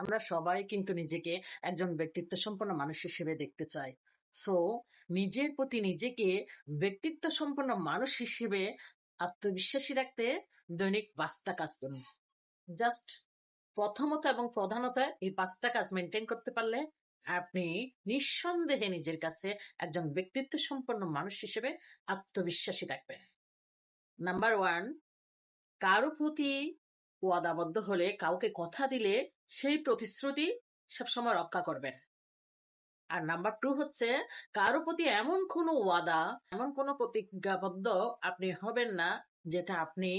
আমরা সবাই কিন্তু নিজেকে একজন ব্যক্তিত্ব সম্পন্ন মানুষ হিসেবে দেখতে চাই। সো নিজের প্রতি নিজেকে ব্যক্তিত্ব সম্পন্ন মানুষ হিসেবে আত্মবিশ্বাসী রাখতে দৈনিক 5টা কাজ করুন। জাস্ট প্রথমত এবং প্রধানত এই 5টা কাজ মেনটেন করতে পারলে আপনি নিঃসন্দেহে নিজের কাছে একজন ব্যক্তিত্ব সম্পন্ন মানুষ হিসেবে আত্মবিশ্বাসী থাকবেন। নাম্বার 1, কারো প্রতি ওয়াদাবদ্ধ হলে, কাউকে কথা দিলে সেই প্রতিশ্রুতি সবসময় রক্ষা করবেন। আর নাম্বার 2 হচ্ছে, কারো প্রতি এমন কোনো ওয়াদা, এমন কোনো প্রতিজ্ঞাবদ্ধ আপনি হবেন না যেটা আপনি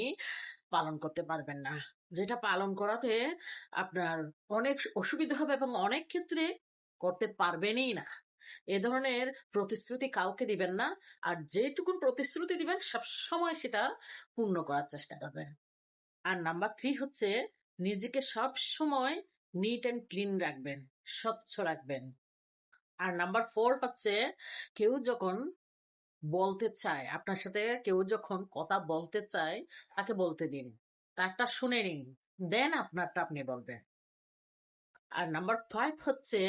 পালন করতে পারবেন না, যেটা পালন করাতে আপনার অনেক অসুবিধা হবে এবং অনেক ক্ষেত্রে করতে পারবেনই না। এ ধরনের প্রতিশ্রুতি কাউকে দিবেন না। আর যেটুকুন প্রতিশ্রুতি দিবেন সবসময় সেটা পূর্ণ করার চেষ্টা করবেন। আর নাম্বার 3 হচ্ছে, নিজেকে সব সময় নিট অ্যান্ড ক্লিন রাখবেন, স্বচ্ছ রাখবেন। আর নাম্বার 4 হচ্ছে, কেউ যখন বলতে চায়, আপনার সাথে কেউ যখন কথা বলতে চায়, তাকে বলতে দিন, তারটা শুনে নিন, দেন আপনারটা আপনি বলবেন। আর নাম্বার 5 হচ্ছে,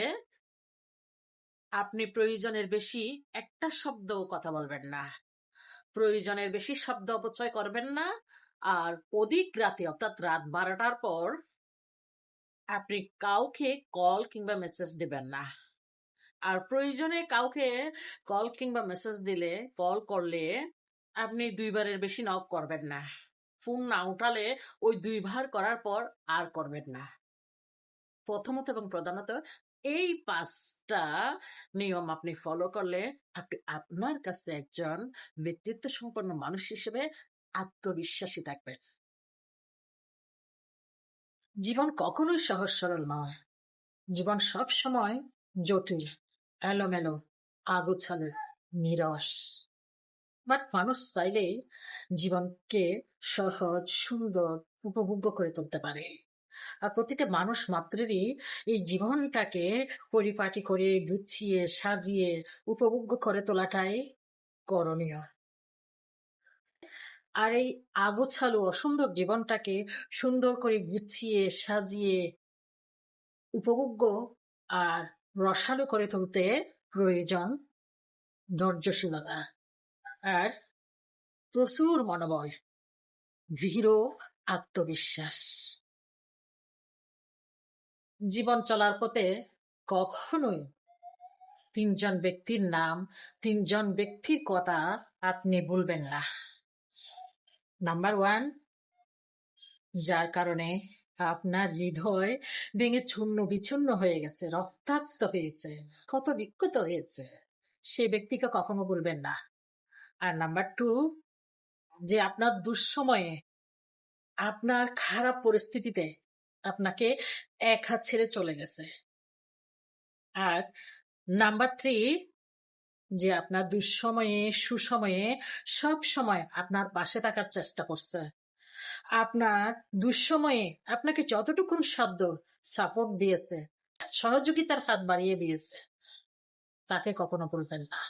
আপনি প্রয়োজনের বেশি একটা শব্দ কথা বলবেন না, প্রয়োজনের বেশি শব্দ অপচয় করবেন না। আর অধিক রাতে, অর্থাৎ রাত 12টার পর আপনি কাউকে কল কিংবা মেসেজ দিবেন না। আর প্রয়োজনে কাউকে কল কিংবা মেসেজ দিলে, কল করলে আপনি 2বারের বেশি নক করবেন না। ফোন না উঠালে ওই 2বার করার পর আর করবেন না। প্রথমত এবং প্রধানত এই 5টা নিয়ম আপনি ফলো করলে আপনি আপনার কাছে একজন ব্যক্তিত্ব সম্পন্ন মানুষ হিসেবে আত্মবিশ্বাসী থাকবেন। জীবন কখনোই সহজ সরল নয়। জীবন সব সময় জটিল, এলোমেলো, আগোছালো, নিরস। বাট মানুষ চাইলেই জীবনকে সহজ, সুন্দর, উপভোগ্য করে তুলতে পারে। আর প্রতিটা মানুষ মাত্রেরই এই জীবনটাকে পরিপাটি করে, গুছিয়ে, সাজিয়ে, উপভোগ্য করে তোলাটাই করণীয়। আর এই আগোছালো অসুন্দর জীবনটাকে সুন্দর করে গুছিয়ে, সাজিয়ে, উপভোগ্য আর রসালো করে তুলতে প্রয়োজন ধৈর্যশীলতা আর প্রচুর মনোবল, দৃঢ় আত্মবিশ্বাস। জীবন চলার পথে কখনোই 3জন ব্যক্তির নাম, 3জন ব্যক্তির কথা আপনি ভুলবেন না। নাম্বার 1, যার কারণে আপনার হৃদয় ভেঙে চূর্ণ বিচূর্ণ হয়ে গেছে, রক্তাক্ত হয়েছে, ক্ষত বিক্ষত হয়েছে, সে ব্যক্তিকে কখনো ভুলবেন না। আর নাম্বার 2, যে আপনার দুঃসময়ে, আপনার খারাপ পরিস্থিতিতে আপনাকে এক হাত ছেড়ে চলে গেছে। আর নাম্বার 3, যে আপনার দুঃসময়ে, সুসময়ে সব সময় আপনার পাশে থাকার চেষ্টা করছে। আপনার দুঃসময়ে আপনাকে যতটুকুন সাধ্য সাপোর্ট দিয়েছে, সহযোগিতার হাত বাড়িয়ে দিয়েছে, তাকে কখনো ভুলবেন না।